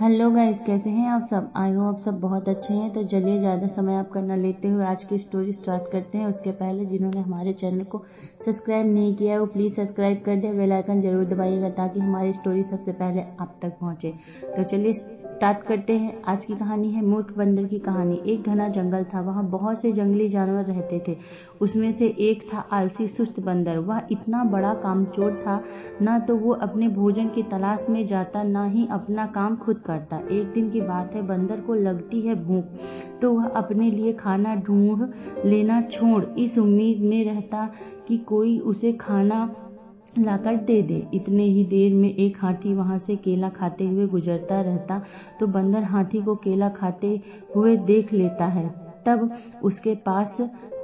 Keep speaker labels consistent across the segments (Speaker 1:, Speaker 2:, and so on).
Speaker 1: Hello guys, कैसे हैं आप सब। आई होप आप सब बहुत अच्छे हैं। तो चलिए ज़्यादा समय आपका न लेते हुए आज की स्टोरी स्टार्ट करते हैं। उसके पहले जिन्होंने हमारे चैनल को सब्सक्राइब नहीं किया है वो प्लीज़ सब्सक्राइब कर दें, बेल आइकन जरूर दबाइएगा ताकि हमारी स्टोरी सबसे पहले आप तक पहुंचे। तो चलिए स्टार्ट करते हैं। आज की कहानी है मूर्ख बंदर की कहानी। एक घना जंगल था, वहाँ बहुत से जंगली जानवर रहते थे। उसमें से एक था आलसी सुस्त बंदर। वह इतना बड़ा कामचोर था, ना तो वो अपने भोजन की तलाश में जाता, ना ही अपना काम खुद करता। एक दिन की बात है, बंदर को लगती है भूख, तो वह अपने लिए खाना ढूंढ लेना छोड़ इस उम्मीद में रहता कि कोई उसे खाना लाकर दे दे। इतने ही देर में एक हाथी वहां से केला खाते हुए गुजरता रहता, तो बंदर हाथी को केला खाते हुए देख लेता है। तब उसके पास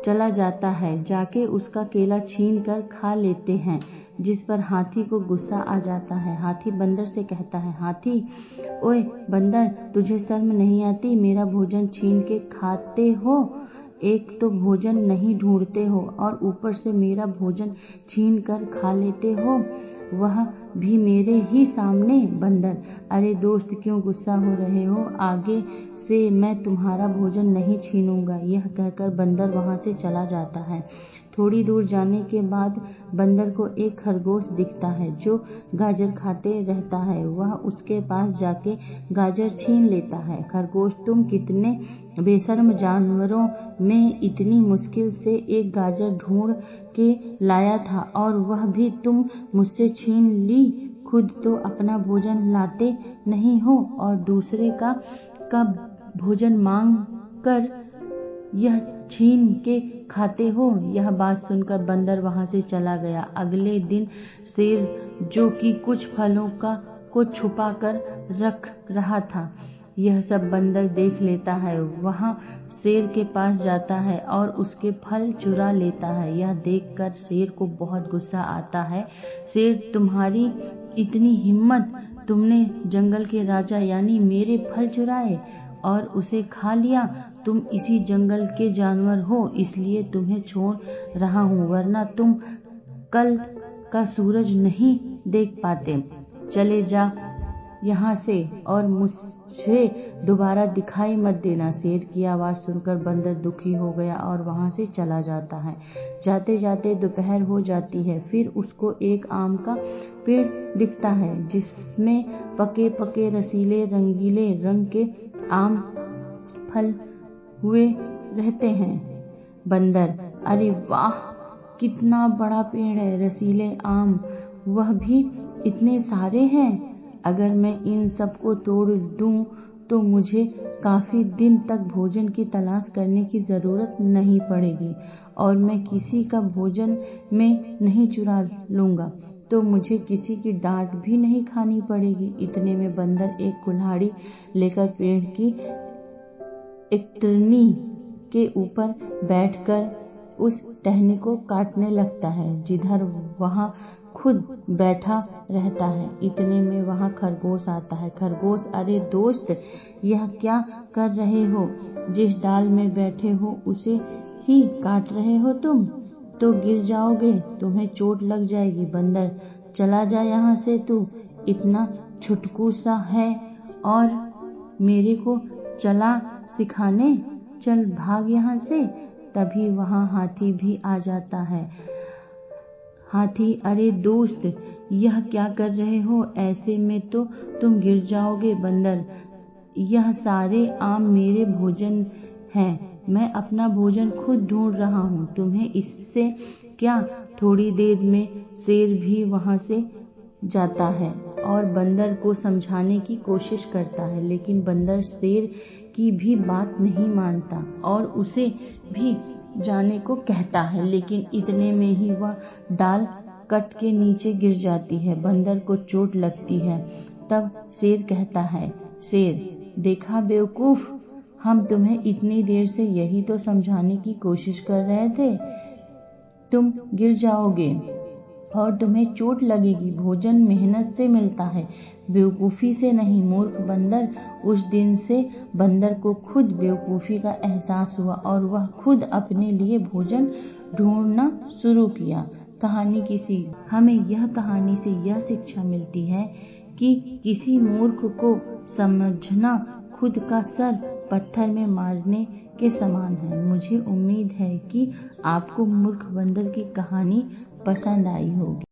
Speaker 1: चला जाता है, जाके उसका केला छीन कर खा लेते हैं, जिस पर हाथी को गुस्सा आ जाता है। हाथी बंदर से कहता है, हाथी ओए बंदर, तुझे शर्म नहीं आती? मेरा भोजन छीन के खाते हो। एक तो भोजन नहीं ढूंढते हो और ऊपर से मेरा भोजन छीन कर खा लेते हो, वह भी मेरे ही सामने। बंदर, अरे दोस्त, क्यों गुस्सा हो रहे हो? आगे से मैं तुम्हारा भोजन नहीं छीनूंगा। यह कहकर बंदर वहां से चला जाता है। थोड़ी दूर जाने के बाद बंदर को एक खरगोश दिखता है जो गाजर खाते रहता है। वह उसके पास जाके गाजर छीन लेता है। खरगोश, तुम कितने बेशर्म जानवरों में इतनी मुश्किल से एक गाजर ढूंढ के लाया था और वह भी तुम मुझसे छीन ली। खुद तो अपना भोजन लाते नहीं हो और दूसरे का भोजन मांग कर यह छीन के खाते हो। यह बात सुनकर बंदर वहां से चला गया। अगले दिन शेर, जो कि कुछ फलों को छुपा कर रख रहा था, यह सब बंदर देख लेता है। वहां शेर के पास जाता है और उसके फल चुरा लेता है। यह देखकर शेर को बहुत गुस्सा आता है। शेर, तुम्हारी इतनी हिम्मत, तुमने जंगल के राजा यानी मेरे फल चुराए और उसे खा लिया। तुम इसी जंगल के जानवर हो, इसलिए तुम्हें छोड़ रहा हूँ, वरना तुम कल का सूरज नहीं देख पाते। चले जा यहाँ से और मुझे दोबारा दिखाई मत देना। शेर की आवाज सुनकर बंदर दुखी हो गया और वहां से चला जाता है। जाते जाते दोपहर हो जाती है। फिर उसको एक आम का पेड़ दिखता है जिसमें पके पके रसीले रंगीले रंग के आम फल हुए रहते हैं। बंदर, अरे वाह, कितना बड़ा पेड़ है, रसीले आम, वह भी इतने सारे हैं। अगर मैं इन सबको तोड़ दूं तो मुझे काफी दिन तक भोजन की तलाश करने की जरूरत नहीं पड़ेगी और मैं किसी का भोजन में नहीं चुरा लूंगा, तो मुझे किसी की डांट भी नहीं खानी पड़ेगी। इतने में बंदर एक कुल्हाड़ी लेकर पेड़ की एक टहनी के ऊपर बैठकर उस टहनी को काटने लगता है, जिधर वहां खुद बैठा रहता है। इतने में वहां खरगोश आता है। खरगोश, अरे दोस्त, यह क्या कर रहे हो? जिस डाल में बैठे हो उसे ही काट रहे हो तुम? तो गिर जाओगे, तुम्हें चोट लग जाएगी। बंदर, चला जा यहाँ से, तू इतना छुटकू सा है और मेरे को चला सिखाने? चल भाग यहाँ से। तभी वहां हाथी भी आ जाता है। हाथी, अरे दोस्त, यह क्या कर रहे हो? ऐसे में तो तुम गिर जाओगे। बंदर, यह सारे आम मेरे भोजन हैं, मैं अपना भोजन खुद ढूंढ रहा हूँ, तुम्हें इससे क्या? थोड़ी देर में शेर भी वहां से जाता है और बंदर को समझाने की कोशिश करता है, लेकिन बंदर शेर की भी बात नहीं मानता और उसे भी जाने को कहता है। लेकिन इतने में ही वह डाल कट के नीचे गिर जाती है। बंदर को चोट लगती है। तब शेर कहता है, शेर, देखा बेवकूफ, हम तुम्हें इतनी देर से यही तो समझाने की कोशिश कर रहे थे। तुम गिर जाओगे और तुम्हें चोट लगेगी। भोजन मेहनत से मिलता है, बेवकूफी से नहीं। मूर्ख बंदर। उस दिन से बंदर को खुद बेवकूफी का एहसास हुआ और वह खुद अपने लिए भोजन ढूंढना शुरू किया। कहानी की सीख, हमें यह कहानी से यह शिक्षा मिलती है कि किसी मूर्ख को समझना खुद का सर पत्थर में मारने के समान है। मुझे उम्मीद है कि आपको मूर्ख बंदर की कहानी पसंद आई होगी।